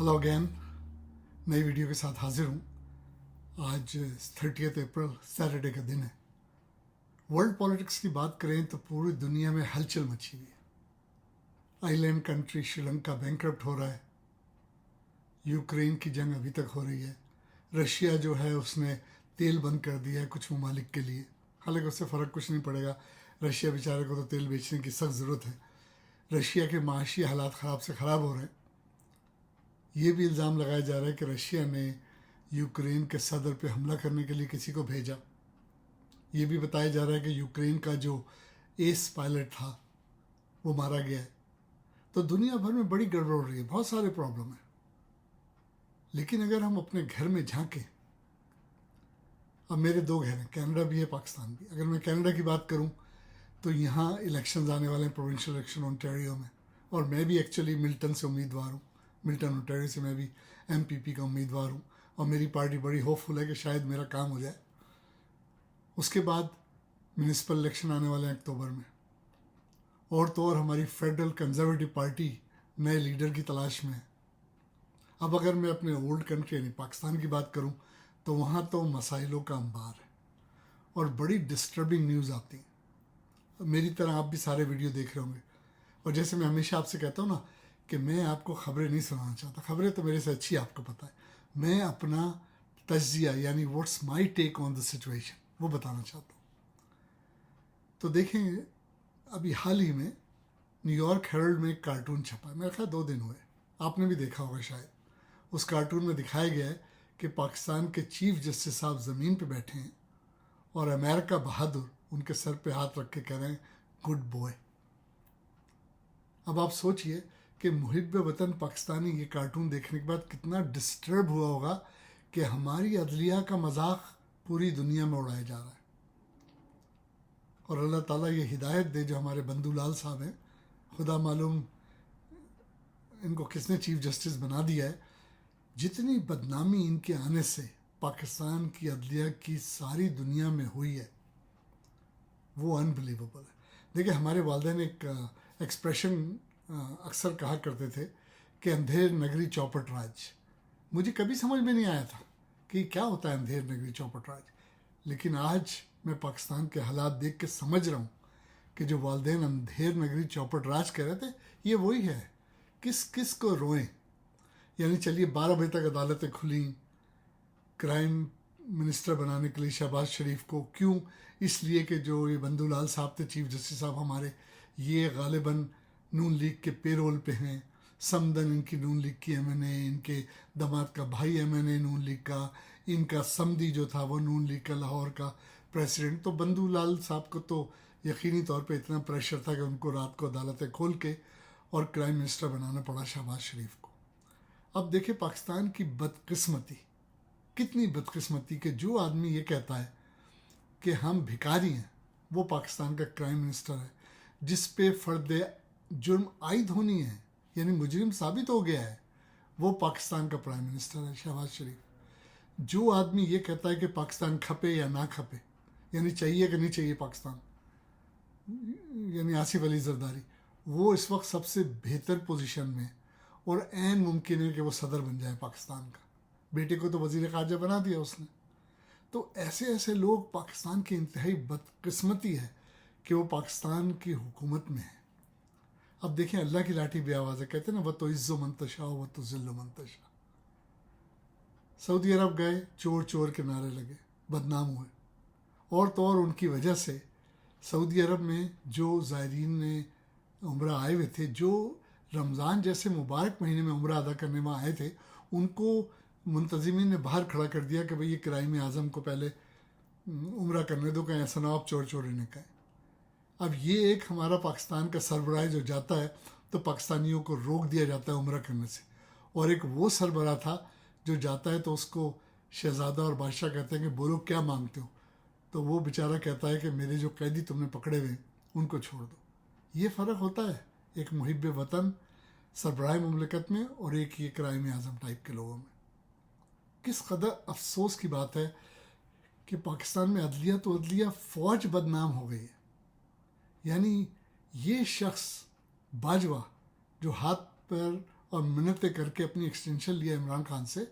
Hello again, नई video के साथ हाजिर हूँ। आज 30 अप्रैल सैटरडे का दिन है। वर्ल्ड पॉलिटिक्स की बात करें तो पूरी दुनिया में हलचल मची हुई है। आइलैंड कंट्री श्रीलंका बैंकरप्ट हो रहा है। यूक्रेन की जंग अभी तक हो रही है। रशिया जो है उसने तेल बंद कर दिया है कुछ ममालिक के लिए, हालांकि उससे फ़र्क कुछ नहीं पड़ेगा। रशिया बेचारे को तो तेल बेचने की सख्त ज़रूरत है। रशिया के माशी हालात ख़राब से ख़राब हो रहे हैं। ये भी इल्ज़ाम लगाया जा रहा है कि रशिया ने यूक्रेन के सदर पे हमला करने के लिए किसी को भेजा। ये भी बताया जा रहा है कि यूक्रेन का जो एस पायलट था वो मारा गया है। तो दुनिया भर में बड़ी गड़बड़ हो रही है, बहुत सारे प्रॉब्लम है। लेकिन अगर हम अपने घर में झांकें, अब मेरे दो घर हैं, कनाडा भी है, पाकिस्तान भी। अगर मैं कनाडा की बात करूं तो यहाँ इलेक्शंस आने वाले हैं, प्रोविंशियल इलेक्शन ओंटारियो में, और मैं भी एक्चुअली मिल्टन से उम्मीदवार हूँ। मिल्टन ओंटारियो से मैं भी एमपीपी का उम्मीदवार हूँ और मेरी पार्टी बड़ी होपफुल है कि शायद मेरा काम हो जाए। उसके बाद म्यूनिसिपल इलेक्शन आने वाले हैं अक्टूबर में, और तो और हमारी फेडरल कंजर्वेटिव पार्टी नए लीडर की तलाश में है। अब अगर मैं अपने ओल्ड कंट्री यानी पाकिस्तान की बात करूं तो वहाँ तो मसाइलों का अंबार है और बड़ी डिस्टर्बिंग न्यूज़ आती है। मेरी तरह आप भी सारे वीडियो देख रहे होंगे, और जैसे मैं हमेशा आपसे कहता हूँ ना कि मैं आपको खबरें नहीं सुनाना चाहता, खबरें तो मेरे से अच्छी आपको पता है। मैं अपना तज्जिया यानी what's my take on the situation वो बताना चाहता हूँ। तो देखें, अभी हाल ही में न्यूयॉर्क हेरल्ड में एक कार्टून छपा है, मेरा ख्याल 2 दिन हुए, आपने भी देखा होगा शायद। उस कार्टून में दिखाया गया है कि पाकिस्तान के चीफ जस्टिस साहब ज़मीन पे बैठे हैं और अमेरिका बहादुर उनके सर पे हाथ रख के कह रहे हैं गुड बॉय। अब आप सोचिए कि मुहिब्ब वतन पाकिस्तानी ये कार्टून देखने के बाद कितना डिस्टर्ब हुआ होगा कि हमारी अदलिया का मजाक पूरी दुनिया में उड़ाया जा रहा है। और अल्लाह ताला ये हिदायत दे जो हमारे बंदूलाल साहब हैं, खुदा मालूम इनको किसने चीफ जस्टिस बना दिया है। जितनी बदनामी इनके आने से पाकिस्तान की अदलिया की सारी दुनिया में हुई है वो अनबिलीवेबल है। देखिए, हमारे वालिदैन एक एक्सप्रेशन अक्सर कहा करते थे कि अंधेर नगरी चौपट राज। मुझे कभी समझ में नहीं आया था कि क्या होता है अंधेर नगरी चौपट राज, लेकिन आज मैं पाकिस्तान के हालात देख के समझ रहा हूँ कि जो वालिदैन अंधेर नगरी चौपट राज कह रहे थे ये वही है। किस किस को रोएं, यानी चलिए 12 बजे तक अदालतें खुली क्राइम मिनिस्टर बनाने के लिए शहबाज शरीफ को। क्यों? इसलिए कि जो ये बंदूलाल साहब थे चीफ जस्टिस साहब हमारे, ये गालिबन नून लीग के पेरोल पे हैं। समदन इनकी नून लीग की एमएनए, इनके दामाद का भाई एमएनए नून लीग का, इनका समदी जो था वो नून लीग का लाहौर का प्रेसिडेंट। तो बंदूलाल साहब को तो यकीनी तौर पे इतना प्रेशर था कि उनको रात को अदालतें खोल के और क्राइम मिनिस्टर बनाना पड़ा शहबाज शरीफ को। अब देखिए पाकिस्तान की बदकिस्मती, कितनी बदकिस्मती कि जो आदमी ये कहता है कि हम भिखारी हैं वो पाकिस्तान का क्राइम मिनिस्टर है, जिस पे फर्द जुर्म आयद होनी है यानी मुजरिम साबित हो गया है, वो पाकिस्तान का प्राइम मिनिस्टर है शहबाज शरीफ। जो आदमी ये कहता है कि पाकिस्तान खपे या ना खपे, यानी चाहिए कि नहीं चाहिए पाकिस्तान, यानी आसिफ अली जरदारी, वो इस वक्त सबसे बेहतर पोजीशन में और ऐन मुमकिन है कि वो सदर बन जाए पाकिस्तान का। बेटे को तो वजीर ख़ारजा बना दिया उसने। तो ऐसे ऐसे लोग, पाकिस्तान की इंतहाई बदकिस्मती है कि वो पाकिस्तान की हुकूमत में है। अब देखें, अल्लाह की लाठी भी आवाज़ है, कहते हैं ना, वह तो इज़्ज़ो मंतशा व तो ज़िल्लो मंतशा। सऊदी अरब गए, चोर चोर के नारे लगे, बदनाम हुए, और तो और उनकी वजह से सऊदी अरब में जो ज़ायरीन ने उम्रा आए हुए थे, जो रमज़ान जैसे मुबारक महीने में उम्रा अदा करने वहाँ आए थे, उनको मुंतज़िमीन ने बाहर खड़ा कर दिया कि भाई ये क्राइम आज़म को पहले उम्रा करने दो, कहीं ऐसा ना आप चोर चोरी ने कहें। अब ये एक हमारा पाकिस्तान का सरबराह जो जाता है तो पाकिस्तानियों को रोक दिया जाता है उम्रा करने से, और एक वो सरबराह था जो जाता है तो उसको शहज़ादा और बादशाह कहते हैं कि बोलो क्या मांगते हो, तो वो बेचारा कहता है कि मेरे जो कैदी तुमने पकड़े हुए उनको छोड़ दो। ये फ़र्क होता है एक मुहिब्ब वतन सरबराह मुमलिकत में और एक ये क्राइम आज़म टाइप के लोगों में। किस कदर अफसोस की बात है कि पाकिस्तान में अदलिया तो अदलिया, फ़ौज बदनाम हो गई है। यानी ये शख्स बाजवा जो हाथ पर اور منتیں کر کے اپنی ایکسٹینشن لیا عمران خان سے.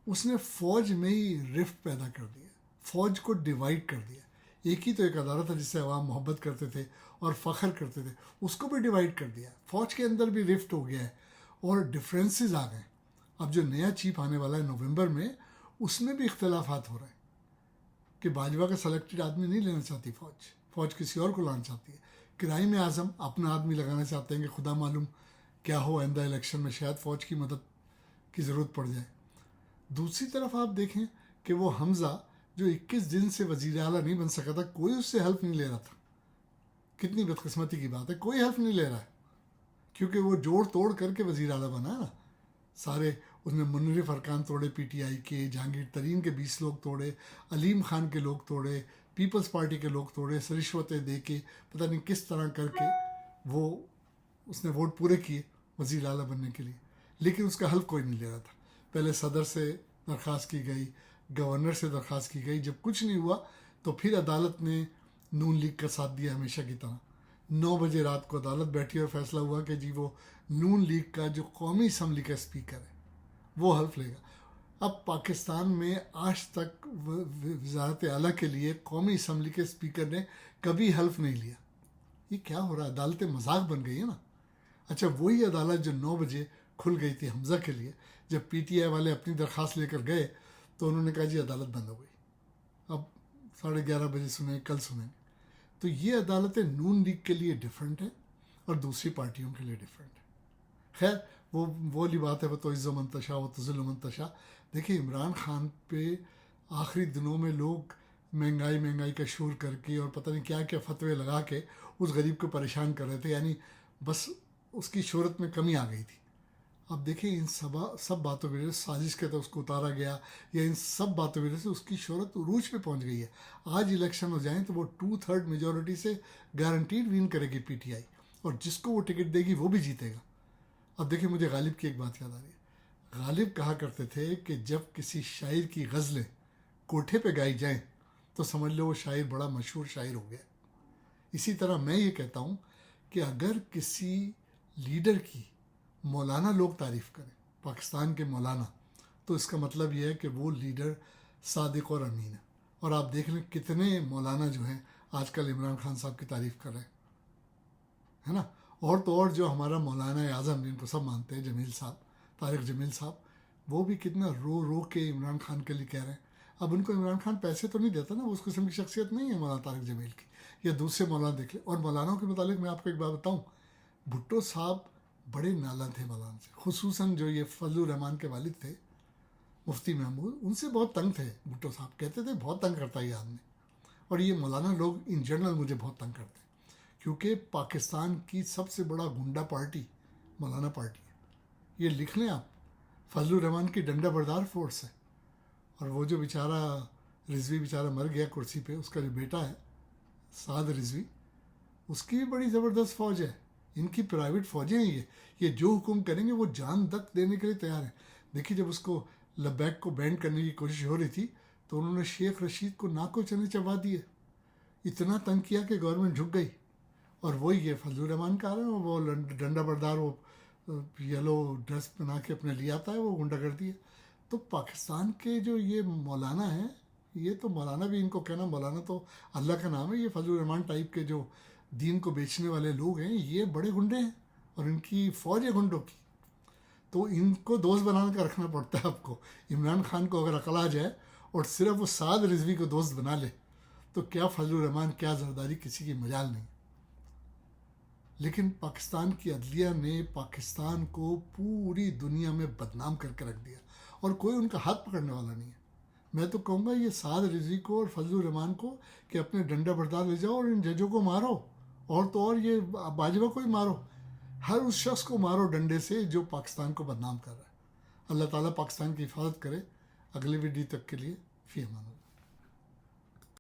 اس نے فوج میں ہی رفٹ پیدا کر دیا, فوج کو ڈیوائڈ کر دیا. ایک ہی تو ایک عدالت ہے جس سے عوام محبت کرتے تھے اور فخر کرتے تھے, اس کو بھی ڈیوائڈ کر دیا. فوج کے اندر بھی رفٹ ہو گیا ہے اور ڈفرینسز آ گئے. اب جو نیا چیف آنے والا ہے نومبر میں, اس میں بھی اختلافات ہو رہے ہیں کہ باجوہ کا سلیکٹڈ آدمی نہیں لینا چاہتی فوج کسی اور کو لانا چاہتی ہے. کرائم اعظم اپنا آدمی لگانا چاہتے ہیں کہ خدا معلوم کیا ہو آئندہ الیکشن میں, شاید فوج کی مدد کی ضرورت پڑ جائے. دوسری طرف آپ دیکھیں کہ وہ حمزہ جو 21 دن سے وزیر اعلیٰ نہیں بن سکا تھا, کوئی اس سے ہیلپ نہیں لے رہا تھا. کتنی بدقسمتی کی بات ہے, کوئی ہیلپ نہیں لے رہا ہے, کیونکہ وہ جوڑ توڑ کر کے وزیر اعلیٰ بنا نا. سارے اس نے منرف ارکان توڑے پی ٹی آئی کے, جہانگیر ترین کے 20 لوگ توڑے, علیم خان کے لوگ توڑے, پیپلز پارٹی کے لوگ توڑے, رشوتیں دے کے پتہ نہیں کس طرح کر کے وہ اس نے ووٹ پورے کیے وزیر اعلیٰ بننے کے لیے. لیکن اس کا حل کوئی نہیں لے رہا تھا. پہلے صدر سے درخواست کی گئی, گورنر سے درخواست کی گئی, جب کچھ نہیں ہوا تو پھر عدالت نے نون لیگ کا ساتھ دیا ہمیشہ کی طرح. 9 بجے رات کو عدالت بیٹھی اور فیصلہ ہوا کہ جی وہ نون لیگ کا جو قومی اسمبلی کا اسپیکر ہے وہ حلف لے گا. اب پاکستان میں آج تک وزارت اعلیٰ کے لیے قومی اسمبلی کے اسپیکر نے کبھی حلف نہیں لیا. یہ کیا ہو رہا ہے؟ عدالتیں مذاق بن گئی ہیں نا. اچھا وہی عدالت جو 9 بجے کھل گئی تھی حمزہ کے لیے, جب پی ٹی آئی والے اپنی درخواست لے کر گئے تو انہوں نے کہا جی عدالت بند ہو گئی, اب 11:30 بجے سنیں, کل سنیں. تو یہ عدالتیں نون لیگ کے لیے ڈیفرنٹ ہیں اور دوسری پارٹیوں کے لیے ڈیفرنٹ ہیں. خیر وہ والی بات ہے, وہ تو عز و منتشا وہ تو ظلم منتشا. دیکھیں عمران خان پہ آخری دنوں میں لوگ مہنگائی کا شور کر کے اور پتہ نہیں کیا کیا فتوے لگا کے اس غریب کو پریشان کر رہے تھے, یعنی بس اس کی شہرت میں کمی آ گئی تھی. اب دیکھیں ان سب باتوں کی وجہ سے سازش کے تو اس کو اتارا گیا, یا ان سب باتوں کی وجہ سے اس کی شہرت عروج پہ پہنچ گئی ہے. آج الیکشن ہو جائیں تو وہ 2/3 میجورٹی سے گارنٹیڈ ون کرے گی پی ٹی آئی, اور جس کو وہ ٹکٹ دے گی وہ بھی جیتے گا. اب دیکھیں مجھے غالب کی ایک بات یاد آ رہی ہے. غالب کہا کرتے تھے کہ جب کسی شاعر کی غزلیں کوٹھے پہ گائی جائیں تو سمجھ لو وہ شاعر بڑا مشہور شاعر ہو گیا. اسی طرح میں یہ کہتا ہوں کہ اگر کسی لیڈر کی مولانا لوگ تعریف کریں, پاکستان کے مولانا, تو اس کا مطلب یہ ہے کہ وہ لیڈر صادق اور امین ہے. اور آپ دیکھ لیں کتنے مولانا جو ہیں آج کل عمران خان صاحب کی تعریف کر رہے ہیں, ہے نا. اور تو اور جو ہمارا مولانا اعظم جن کو سب مانتے ہیں, جمیل صاحب, طارق جمیل صاحب, وہ بھی کتنا رو رو کے عمران خان کے لیے کہہ رہے ہیں. اب ان کو عمران خان پیسے تو نہیں دیتا نا, وہ اس قسم کی شخصیت نہیں ہے مولانا طارق جمیل کی, یا دوسرے مولانا دیکھ لیں. اور مولاناؤں کے متعلق میں آپ کو ایک بات بتاؤں, بھٹو صاحب بڑے نالاں تھے مولانا سے, خصوصاً جو یہ فضل الرحمان کے والد تھے مفتی محمود, ان سے بہت تنگ تھے بھٹو صاحب. کہتے تھے بہت تنگ کرتا ہے یہ آدمی. اور یہ مولانا لوگ ان جنرل مجھے بہت تنگ کرتے ہیں, کیونکہ پاکستان کی سب سے بڑا گنڈا پارٹی مولانا پارٹی ہے. یہ لکھ لیں آپ, فضل الرحمان کی ڈنڈا بردار فورس ہے. اور وہ جو بیچارہ رضوی بیچارہ مر گیا کرسی پہ, اس کا جو بیٹا ہے سعد رضوی, اس کی بھی بڑی زبردست فوج ہے. ان کی پرائیویٹ فوجیں ہیں یہ جو حکم کریں گے وہ جان تک دینے کے لیے تیار ہیں. دیکھیے جب اس کو لبیک کو بینڈ کرنے کی کوشش ہو رہی تھی تو انہوں نے شیخ رشید کو ناکو چنے چبا دیے, اتنا تنگ کیا کہ گورنمنٹ جھک گئی. اور وہی ہے فضل الرحمان کا رہا ہے, وہ ڈنڈا بردار, وہ یلو ڈریس بنا کے اپنے لیے آتا ہے, وہ گنڈا گردی ہے. تو پاکستان کے جو یہ مولانا ہیں, یہ تو مولانا بھی ان کو کہنا مولانا تو اللہ کا نام ہے. یہ فضل الرحمان ٹائپ کے جو دین کو بیچنے والے لوگ ہیں یہ بڑے گنڈے ہیں, اور ان کی فوج ہے گنڈوں کی. تو ان کو دوست بنانے کا رکھنا پڑتا ہے آپ کو. عمران خان کو اگر عقل آ جائے اور صرف وہ سعد رضوی کو دوست بنا لے تو کیا فضل الرحمان کیا زرداری, کسی کی مجال نہیں. لیکن پاکستان کی عدلیہ نے پاکستان کو پوری دنیا میں بدنام کر کے رکھ دیا, اور کوئی ان کا ہاتھ پکڑنے والا نہیں ہے. میں تو کہوں گا یہ سعد رضوی کو اور فضل الرحمان کو کہ اپنے ڈنڈا بردار لے جاؤ اور ان ججوں کو مارو, اور تو اور یہ باجوہ کو ہی مارو, ہر اس شخص کو مارو ڈنڈے سے جو پاکستان کو بدنام کر رہا ہے. اللہ تعالیٰ پاکستان کی حفاظت کرے. اگلی ویڈیو تک کے لیے فی امان اللہ.